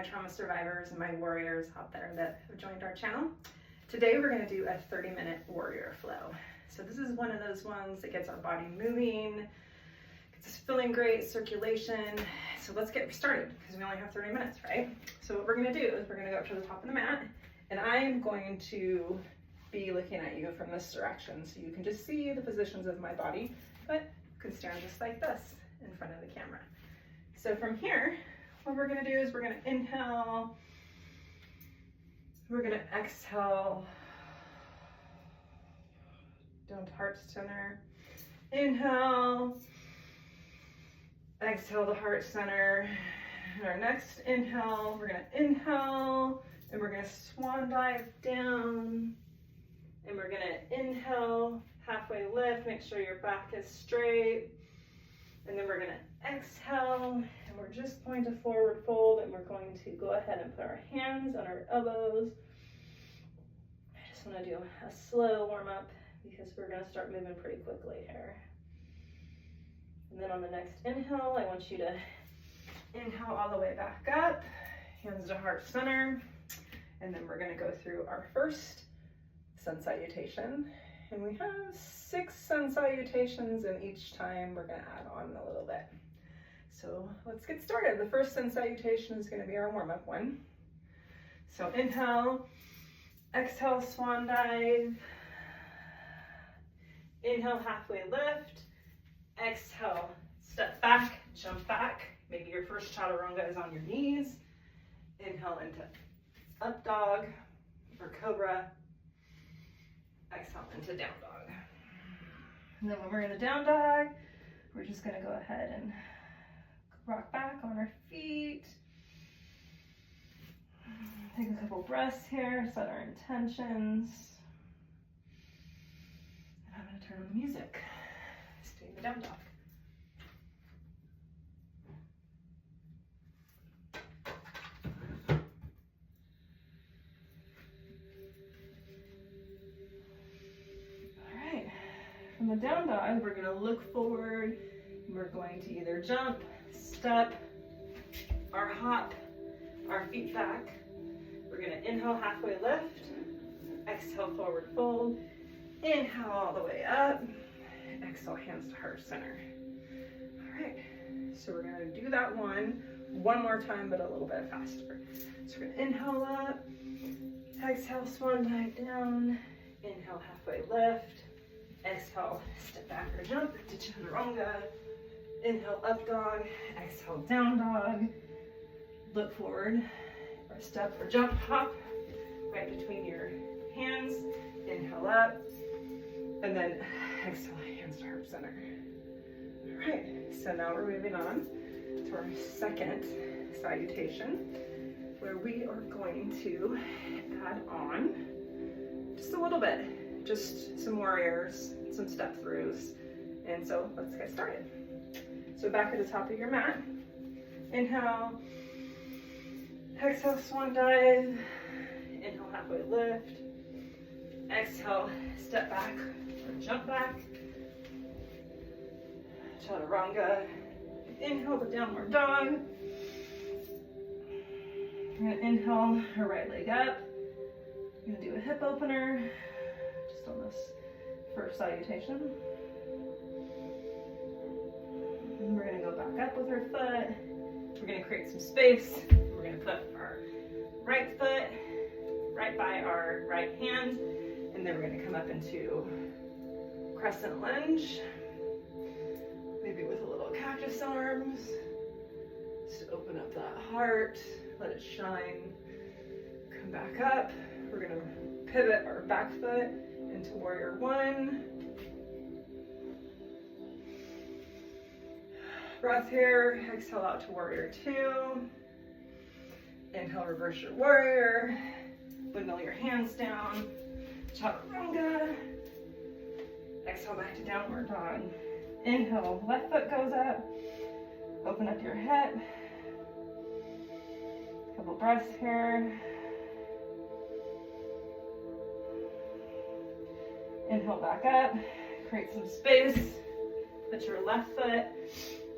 trauma survivors and my warriors out there that have joined our channel. Today we're going to do a 30-minute warrior flow. So this is one of those ones that gets our body moving, gets us feeling great, circulation. So let's get started because we only have 30 minutes, right? So what we're going to do is we're going to go up to the top of the mat, and I'm going to be looking at you from this direction so you can just see the positions of my body, but you can stand just like this in front of the camera. So from here, what we're going to do is we're going to inhale, we're going to exhale down to heart center, inhale, exhale to heart center. And our next inhale, we're going to inhale and we're going to swan dive down, and we're going to inhale, halfway lift, make sure your back is straight, and then we're going to exhale and we're just going to forward fold, and we're going to go ahead and put our hands on our elbows. I just want to do a slow warm up because we're going to start moving pretty quickly here. And then on the next inhale, I want you to inhale all the way back up, hands to heart center, and then we're going to go through our first sun salutation. And we have 6 sun salutations, and each time we're going to add on a little bit. So let's get started. The first sun salutation is going to be our warm-up one. So inhale, exhale, swan dive, inhale, halfway lift, exhale, step back, jump back. Maybe your first chaturanga is on your knees. Inhale into up dog or cobra. Exhale into down dog. And then when we're in the down dog, we're just going to go ahead and rock back on our feet. Take a couple breaths here, set our intentions. And I'm going to turn on the music. Just doing the down dog. From the down dog, we're going to look forward. We're going to either jump, step, or hop our feet back. We're going to inhale, halfway lift, exhale, forward fold, inhale all the way up, exhale, hands to heart center. All right, so we're going to do that one more time, but a little bit faster. So we're going to inhale up, exhale, swan dive down, inhale, halfway lift, exhale, step back or jump to chaturanga. Inhale, up dog. Exhale, down dog. Look forward or step or jump, hop right between your hands. Inhale up, and then exhale, hands to heart center. All right, so now we're moving on to our second salutation, where we are going to add on just a little bit, just some warriors, some step throughs. And so let's get started. So back at the top of your mat, inhale, exhale, swan dive, inhale, halfway lift, exhale, step back or jump back, chaturanga, inhale the downward dog. We're gonna inhale our right leg up. We're gonna do a hip opener, just on this first salutation. And we're going to go back up with our foot. We're going to create some space. We're going to put our right foot right by our right hand, and then we're going to come up into crescent lunge, maybe with a little cactus arms, just to open up that heart, let it shine. Come back up. We're going to pivot our back foot into warrior one. Breath here. Exhale out to warrior two. Inhale, reverse your warrior. Windmill your hands down. Chaturanga. Exhale back to downward dog. Inhale, left foot goes up. Open up your hip. Couple breaths here. Inhale back up, create some space, put your left foot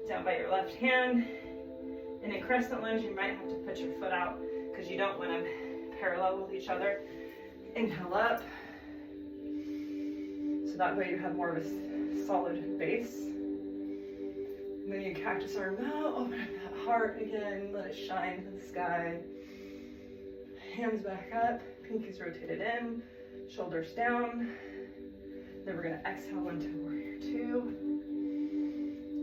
down by your left hand, In a crescent lunge, you might have to put your foot out because you don't want them parallel with each other. Inhale up. So that way you have more of a solid base. And then you cactus arm out, open up that heart again, let it shine to the sky. Hands back up, pinkies rotated in, shoulders down. Then we're gonna exhale into warrior two.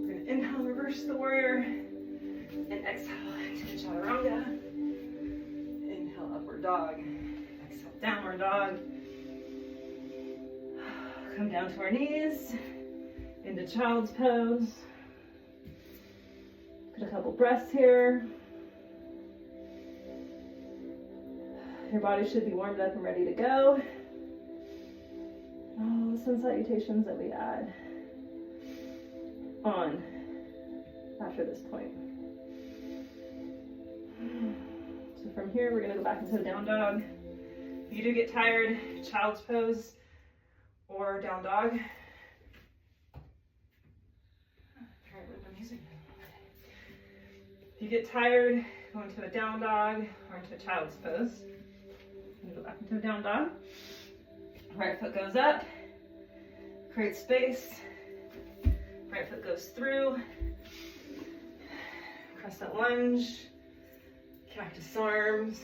We're gonna inhale, reverse the warrior, and exhale into chaturanga. Inhale, upward dog. Exhale, downward dog. Come down to our knees, into child's pose. Put a couple breaths here. Your body should be warmed up and ready to go. Oh, the sun salutations that we add on after this point. So from here, we're gonna go back into a down dog. If you do get tired, child's pose or down dog. If you get tired, go into a down dog or into a child's pose. Go back into a down dog. Right foot goes up, create space. Right foot goes through. Crescent lunge, cactus arms,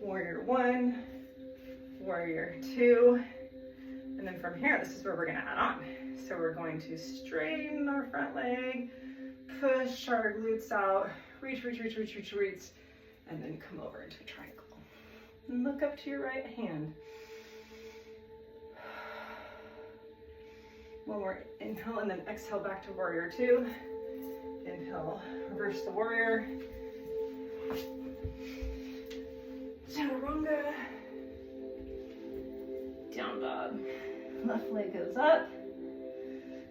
warrior one, warrior two. And then from here, this is where we're gonna add on. So we're going to straighten our front leg, push our glutes out, reach, and then come over into a triangle. And look up to your right hand. One more inhale and then exhale back to warrior two. Inhale, reverse the warrior. Chaturanga. Down dog. Left leg goes up.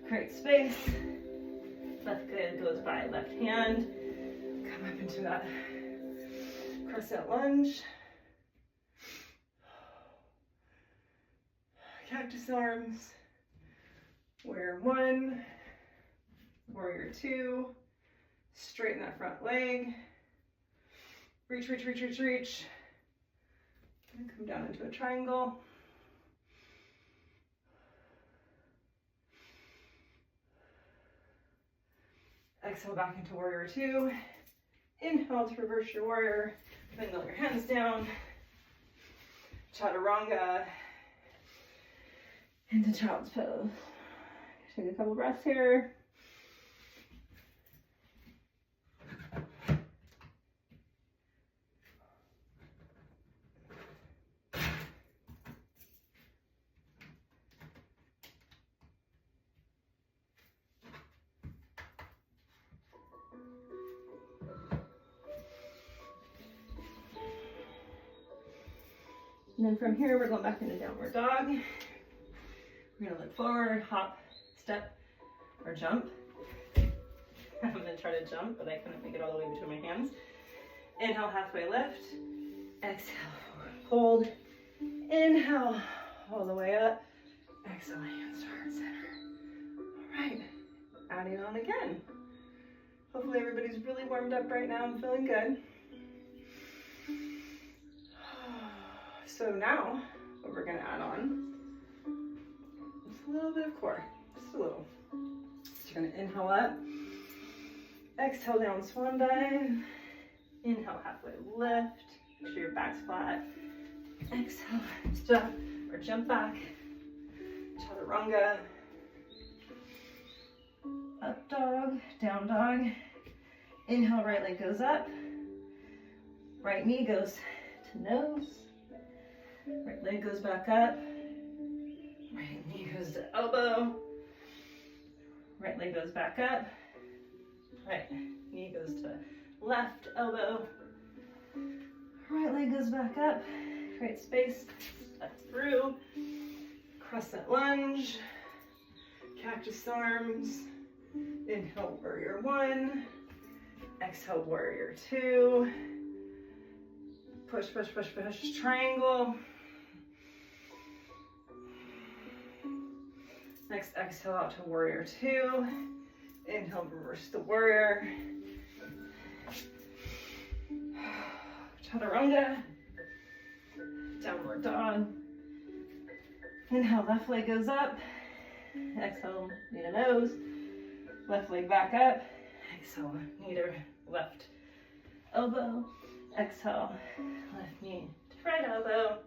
Create space. Left leg goes by left hand. Come up into that crescent lunge. Cactus arms. Warrior one. Warrior two. Straighten that front leg. Reach. And come down into a triangle. Exhale back into warrior two. Inhale to reverse your warrior. Then let your hands down. Chaturanga. Into child's pose. Take a couple breaths here. And then from here, we're going back into downward dog. We're gonna look forward, hop, step, or jump. I'm gonna try to jump, but I couldn't make it all the way between my hands. Inhale, halfway lift. Exhale, hold. Inhale, all the way up. Exhale, hands to heart center. All right, adding on again. Hopefully everybody's really warmed up right now and feeling good. So now, what we're gonna add on is a little bit of core, just a little. So you're gonna inhale up, exhale down swan dive, inhale halfway lift, make sure your back's flat, exhale, step or jump back, chaturanga, up dog, down dog, inhale, right leg goes up, right knee goes to nose, right leg goes back up, right knee goes to elbow, right leg goes back up, right knee goes to left elbow, right leg goes back up, create space, step through, crescent lunge, cactus arms, inhale warrior one, exhale warrior two, push, triangle. Next, exhale out to warrior two. Inhale, reverse the warrior. Chaturanga, downward dog. Inhale, left leg goes up. Exhale, knee to nose. Left leg back up. Exhale, knee to left elbow. Exhale, left knee to right elbow.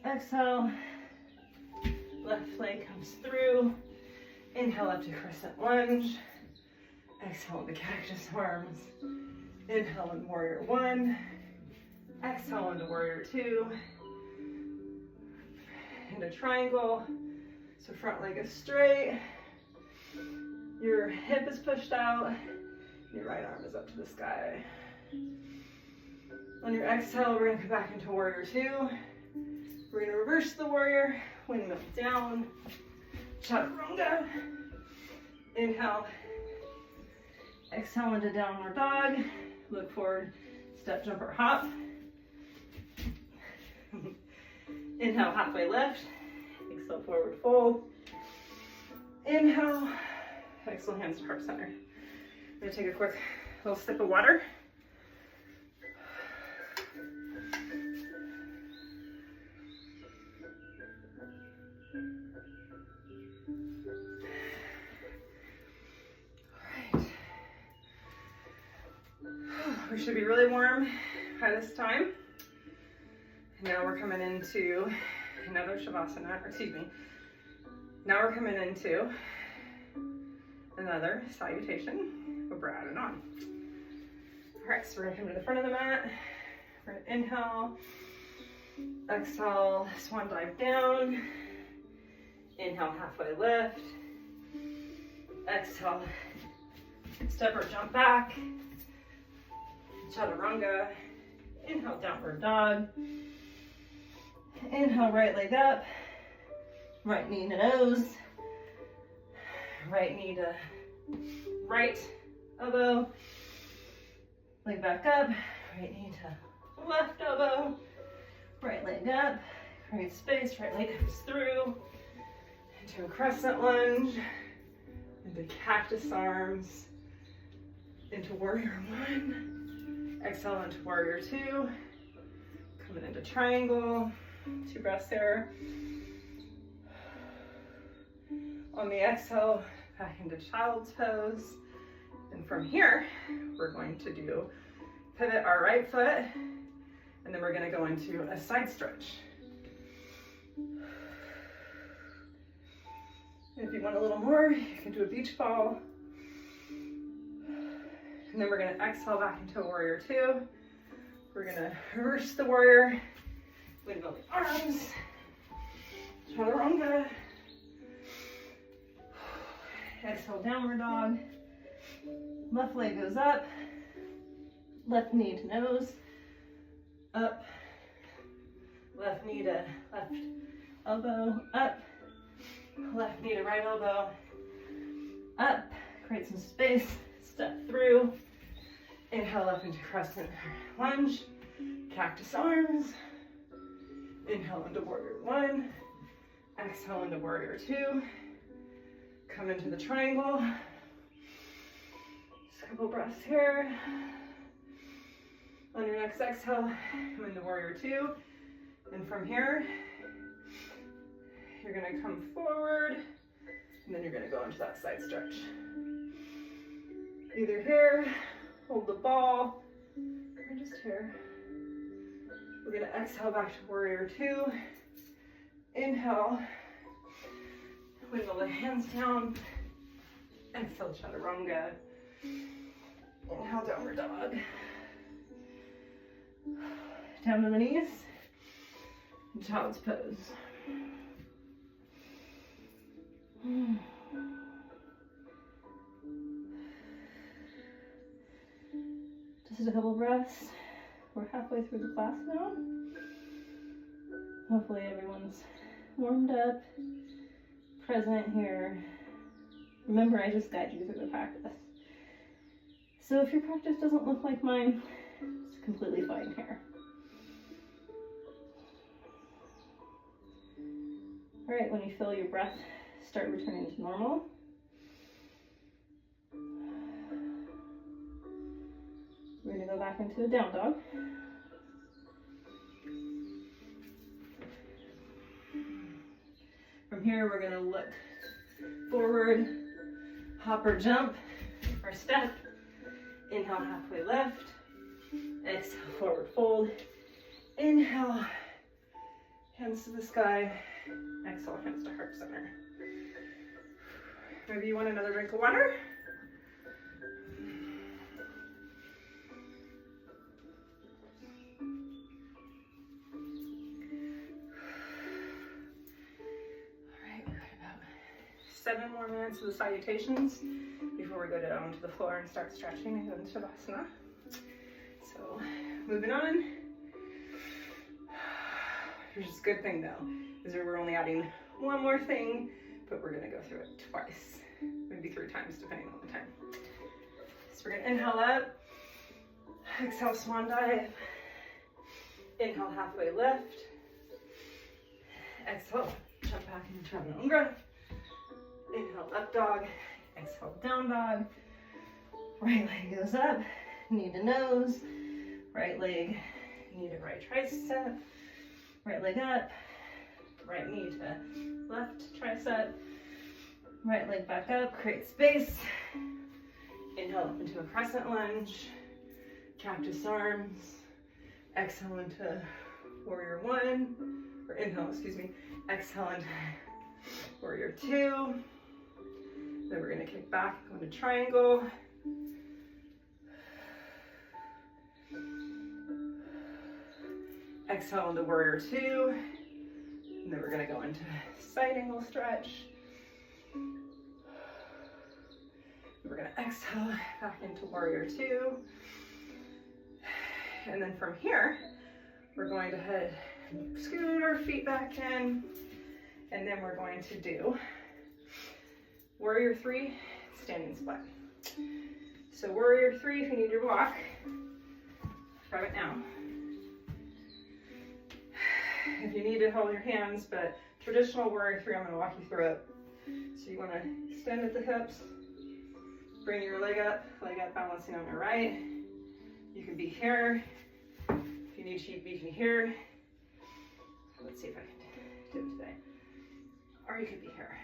Exhale, left leg comes through. Inhale up to crescent lunge. Exhale into cactus arms. Inhale in warrior one. Exhale into warrior two. Into triangle. So front leg is straight. Your hip is pushed out. Your right arm is up to the sky. On your exhale, we're going to come back into warrior two. We're going to reverse the warrior. Windmill down. Chaturanga. Inhale. Exhale into downward dog. Look forward, step, jump, or hop. Inhale, halfway lift. Exhale, forward fold. Inhale. Exhale, hands to heart center. I'm going to take a quick little sip of water. We should be really warm by this time. Now we're coming into another Shavasana, or excuse me. Now we're coming into another salutation, but we're adding on. All right, so we're gonna come to the front of the mat. We're gonna inhale, exhale, swan dive down. Inhale, halfway lift. Exhale, step or jump back. Chaturanga. Inhale, downward dog. Inhale, right leg up. Right knee to nose. Right knee to right elbow. Leg back up. Right knee to left elbow. Right leg up. Create space. Right leg comes through. Into a crescent lunge. Into cactus arms. Into warrior one. Exhale into warrior two. Coming into triangle. 2 breaths here. On the exhale, back into child's pose. And from here, we're going to do pivot our right foot, and then we're going to go into a side stretch. If you want a little more, you can do a beach ball. And then we're going to exhale back into warrior two. We're going to reverse the warrior, windmill the arms, chaturanga. Exhale, downward dog. Left leg goes up. Left knee to nose. Up. Left knee to left elbow. Up. Left knee to right elbow. Up. Create some space. Step through. Inhale up into crescent lunge. Cactus arms. Inhale into warrior one. Exhale into warrior two. Come into the triangle. Just a couple breaths here. On your next exhale, come into warrior two. And from here, you're gonna come forward, and then you're gonna go into that side stretch. Either here, hold the ball, or just here. We're gonna exhale back to warrior two. Inhale. Wiggle the hands down. Exhale, chaturanga. Inhale, downward dog. Down to the knees. Child's pose. Just a couple breaths. We're halfway through the class now. Hopefully everyone's warmed up, present here. Remember, I just guide you through the practice. So if your practice doesn't look like mine, it's completely fine here. All right, when you feel your breath start returning to normal, we're gonna go back into a down dog. here, we're gonna look forward, hop or jump, or step. Inhale, halfway lift. Exhale, forward fold. Inhale, hands to the sky. Exhale, hands to heart center. Maybe you want another drink of water? All right, we've got about 7 more minutes of the salutations before we go down to the floor and start stretching and go into Shavasana. So, moving on. Here's a good thing though, is that we're only adding one more thing, but we're gonna go through it twice, maybe 3 times depending on the time. So we're gonna inhale up, exhale swan dive, inhale halfway lift, exhale jump back into chaturanga, inhale up dog, exhale down dog, right leg goes up, knee to nose, right leg, knee to right tricep, right leg up, right knee to left tricep, right leg back up, create space. Inhale up into a crescent lunge, cactus arms. Exhale into warrior 1, or inhale, excuse me. Exhale into warrior 2. Then we're gonna kick back, go into triangle. Exhale into warrior 2. And then we're gonna go into side angle stretch. We're gonna exhale back into warrior 2. And then from here, we're going to head and scoot our feet back in. And then we're going to do warrior 3, standing split. So warrior 3, if you need your block, grab it now. If you need to hold your hands, but traditional warrior 3, I'm going to walk you through it. So you want to extend at the hips, bring your leg up balancing on your right. You can be here. If you need to, you can be here. Let's see if I can do it today. Or you could be here.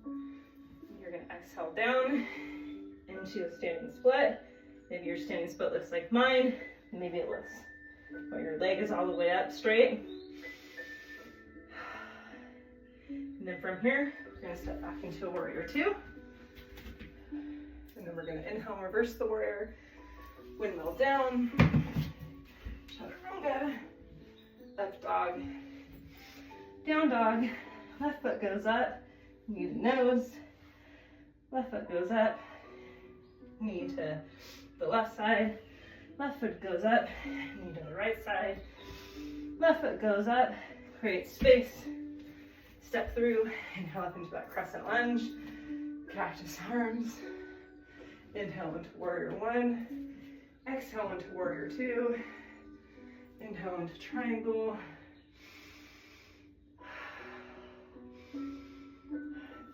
You're going to exhale down into a standing split. Maybe your standing split looks like mine. Maybe it looks where your leg is all the way up straight. And then from here, we're going to step back into a warrior 2. And then we're going to inhale and reverse the warrior. Windmill down. Chaturanga. Up dog. Down dog. Left foot goes up. Knee to nose. Left foot goes up. Knee to the left side. Left foot goes up. Knee to the right side. Left foot goes up. Create space. Step through. Inhale up into that crescent lunge. Cactus arms. Inhale into warrior 1. Exhale into warrior 2. Inhale into triangle.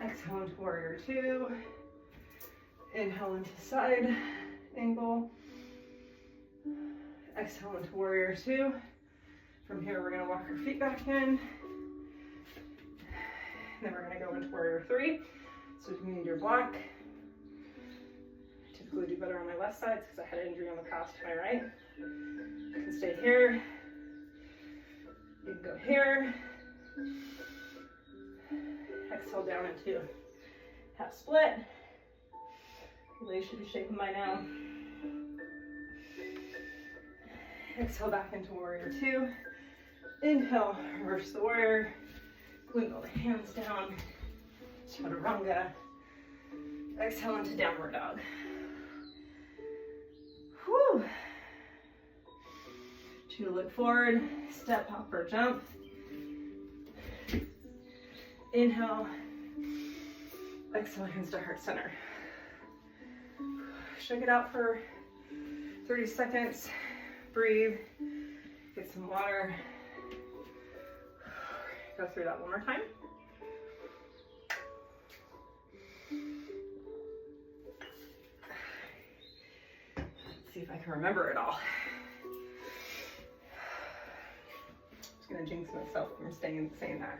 Exhale into warrior 2. Inhale into side angle. Exhale into warrior 2. From here, we're going to walk our feet back in. Then we're going to go into warrior 3. So if you need your block, I typically do better on my left side because I had an injury on the past to my right. You can stay here. You can go here. Exhale down into half split. Your legs should be shaking by now. Exhale back into warrior 2. Inhale, reverse the warrior. Wiggle the hands down. Chaturanga. Exhale into downward dog. Whew. 2, look forward. Step, hop, or jump. Inhale. Exhale, hands to heart center. Shake it out for 30 seconds. Breathe. Get some water. Go through that one more time. Let's see if I can remember it all. I'm just gonna jinx myself from saying that.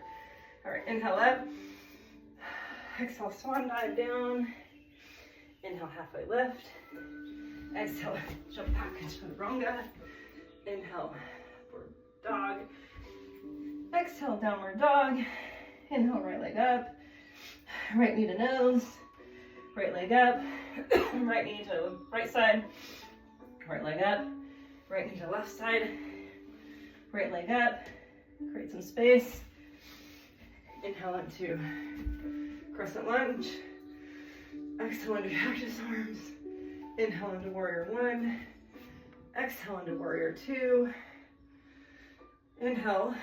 All right, inhale up. Exhale, swan dive down. Inhale, halfway lift. Exhale, jump back into chaturanga. Inhale, forward dog. Exhale, downward dog. Inhale, right leg up. Right knee to nose. Right leg up. Right knee to right side. Right leg up. Right knee to left side. Right leg up. Create some space. Inhale into crescent lunge. Exhale into cactus arms. Inhale into warrior one. Exhale into warrior two. Inhale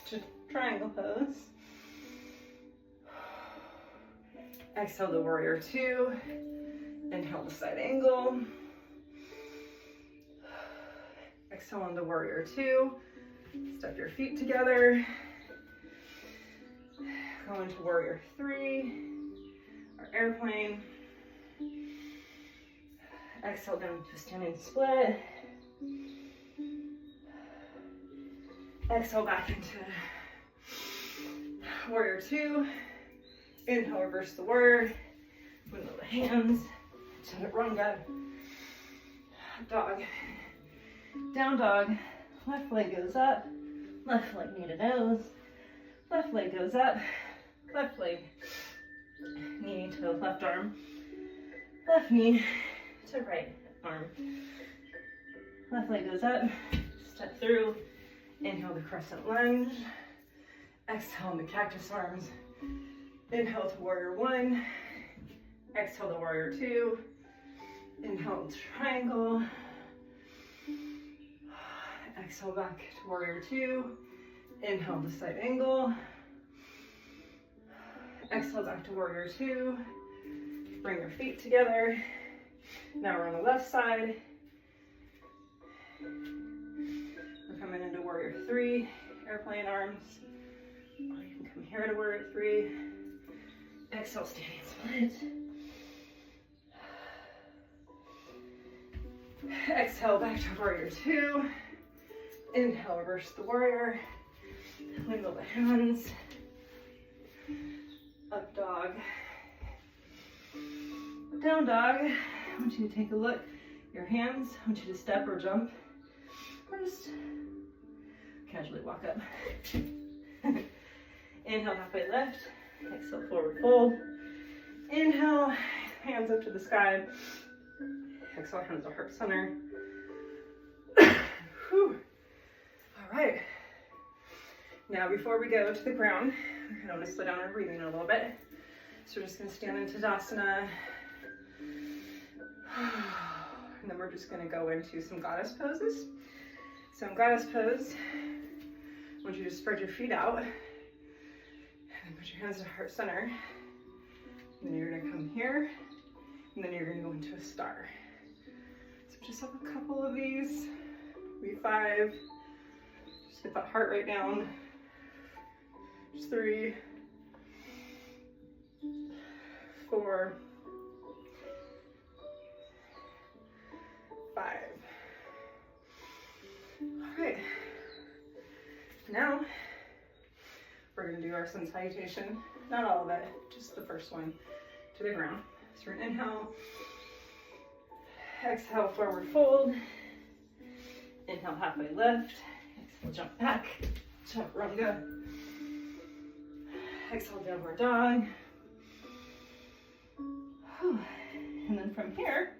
to triangle pose. Exhale to warrior two. Inhale to side angle. Exhale into warrior two. Step your feet together. Go into warrior three, or airplane. Exhale down to standing split. Exhale back into warrior two. Inhale, reverse the word. Wiggle the hands. Chaturanga. Dog. Down dog. Left leg goes up. Left leg knee to nose. Left leg goes up. Left leg knee to left arm. Left knee to right arm. Left leg goes up. Step through. Inhale to crescent lunge. Exhale into cactus arms. Inhale to warrior one. Exhale to warrior two. Inhale to triangle. Exhale back to warrior two. Inhale to side angle. Exhale back to warrior two. Bring your feet together. Now we're on the left side. We're coming into warrior three. Airplane arms. Or you can come here to warrior three. Exhale, standing split. Exhale back to warrior two. Inhale, reverse the warrior. Wiggle the hands. Up dog. Down dog. I want you to take a look. Your hands, I want you to step or jump. Or just casually walk up. Inhale, halfway lift. Exhale, forward fold. Inhale, hands up to the sky. Exhale, hands to heart center. Whew. All right. Now, before we go to the ground, we're going to slow down our breathing a little bit. So we're just going to stand in Tadasana. And then we're just going to go into some goddess poses. So in goddess pose, I want you to spread your feet out. And then put your hands to heart center. And then you're going to come here. And then you're going to go into a star. So just have a couple of these. Maybe 5. Just get that heart rate down. Just 3, 4, 5. All right. Now we're going to do our sun salutation. Not all of it, just the first one to the ground. So we're going to inhale. Exhale, forward fold. Inhale, halfway lift. Exhale, jump back. Chaturanga. Exhale, downward dog. Whew. And then from here,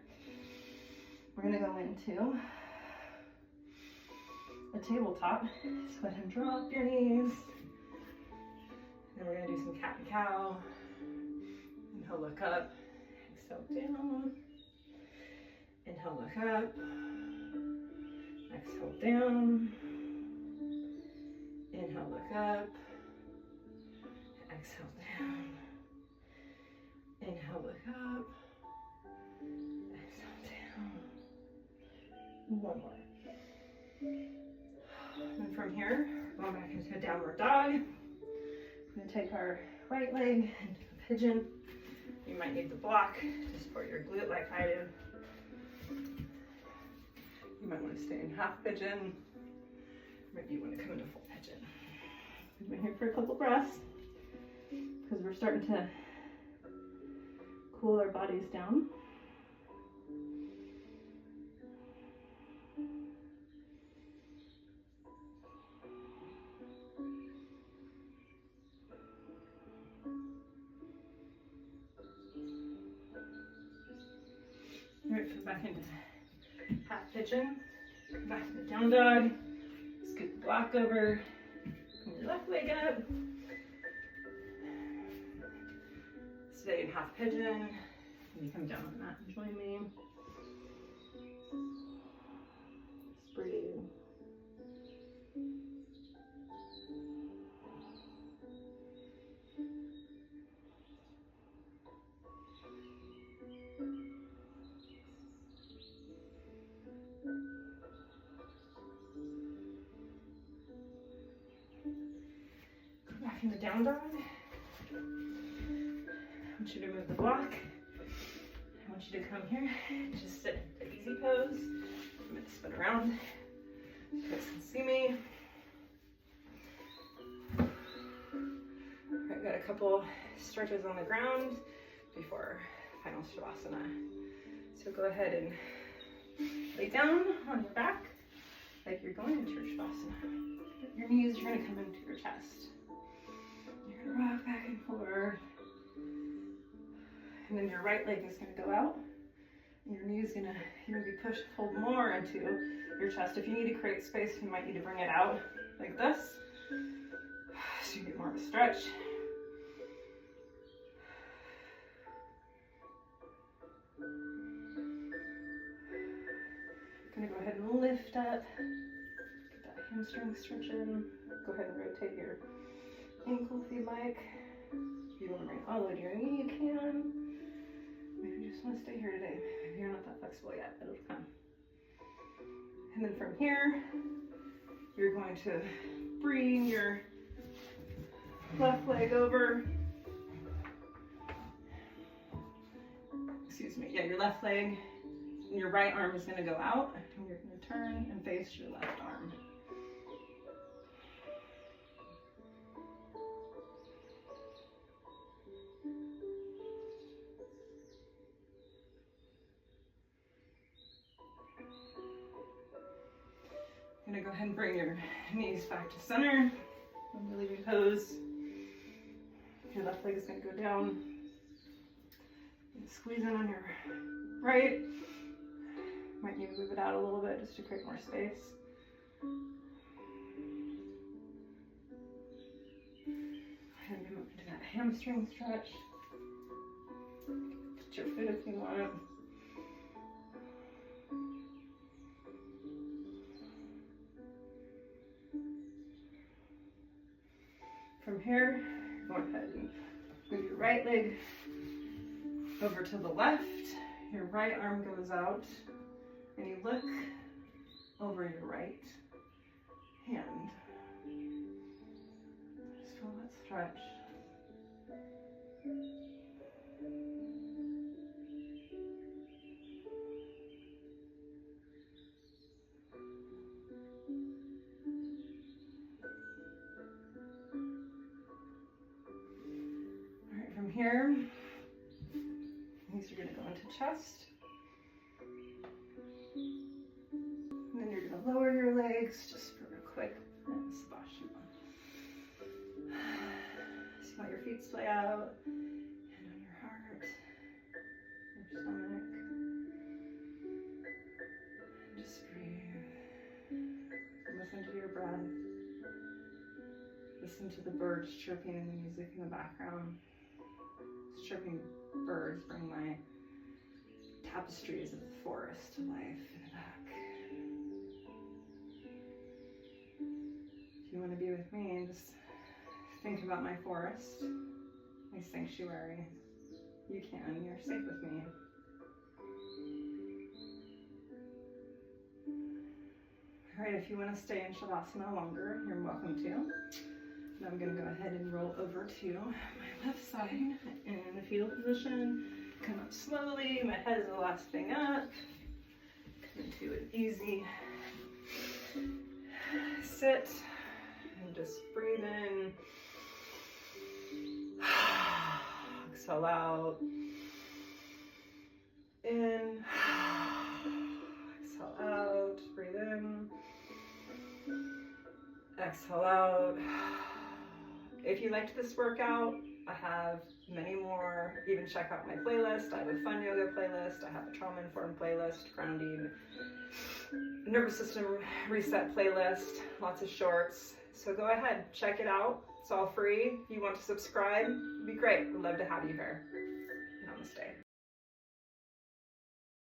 we're going to go into a tabletop. So go ahead and drop your knees. Then we're going to do some cat and cow. Inhale, look up. Exhale, down. Inhale, look up. Exhale, down. Inhale, look up. Exhale, down. Inhale, look up. Exhale, down. One more. And from here, we're going back into a downward dog. We're going to take our right leg into a pigeon. You might need the block to support your glute like I do. You might want to stay in half pigeon. Maybe you want to come into full pigeon. We've been here for a couple breaths because we're starting to cool our bodies down. All right, come back into half pigeon, come back to the down dog, scoot the block over, bring your left leg up, stay in half pigeon, and you come down on the mat and join me. Just breathe. Back in the down dog. I want you to move the block. I want you to come here, just sit in the easy pose. I'm going to spin around so you guys can see me. I've got a couple stretches on the ground before final Shavasana. So go ahead and lay down on your back like you're going into your Shavasana. Your knees are going to come into your chest. You're gonna rock back and forth. And then your right leg is gonna go out. And your knee is gonna, you're gonna be pushed, pulled more into your chest. If you need to create space, you might need to bring it out like this. So you get more of a stretch. Gonna go ahead and lift up. Get that hamstring stretch in. Go ahead and rotate your ankle if you like. If you want to bring it all the way to your knee, you can. Maybe you just want to stay here today. Maybe you're not that flexible yet, but it'll come. And then from here, you're going to bring your left leg over. Excuse me, yeah, your left leg and your right arm is going to go out. And you're going to turn and face your left arm. Gonna go ahead and bring your knees back to center. Relieving pose. Your left leg is gonna go down. Squeeze in on your right. Might need to move it out a little bit just to create more space. And move into that hamstring stretch. Put your foot if you want. From here, go ahead and move your right leg over to the left. Your right arm goes out, and you look over your right hand. Just feel that stretch. Here, these are going to go into chest, and then you're going to lower your legs just for a quick Savasana. See how your feet splay out, and on your heart, your stomach, and just breathe, listen to your breath, listen to the birds chirping and the music in the background. Chirping birds bring my tapestries of the forest to life in the back. If you want to be with me, just think about my forest, my sanctuary. You can, you're safe with me. All right, if you want to stay in Shavasana longer, you're welcome to. Now I'm going to go ahead and roll over to my left side in the fetal position. Come up slowly. My head is the last thing up. Come into an easy sit and just breathe in. Exhale out. In. Exhale out. Breathe in. Exhale out. If you liked this workout, I have many more. Even check out my playlist. I have a fun yoga playlist. I have a trauma-informed playlist, grounding, nervous system reset playlist, lots of shorts. So go ahead, check it out. It's all free. If you want to subscribe, it'd be great. We'd love to have you here. Namaste.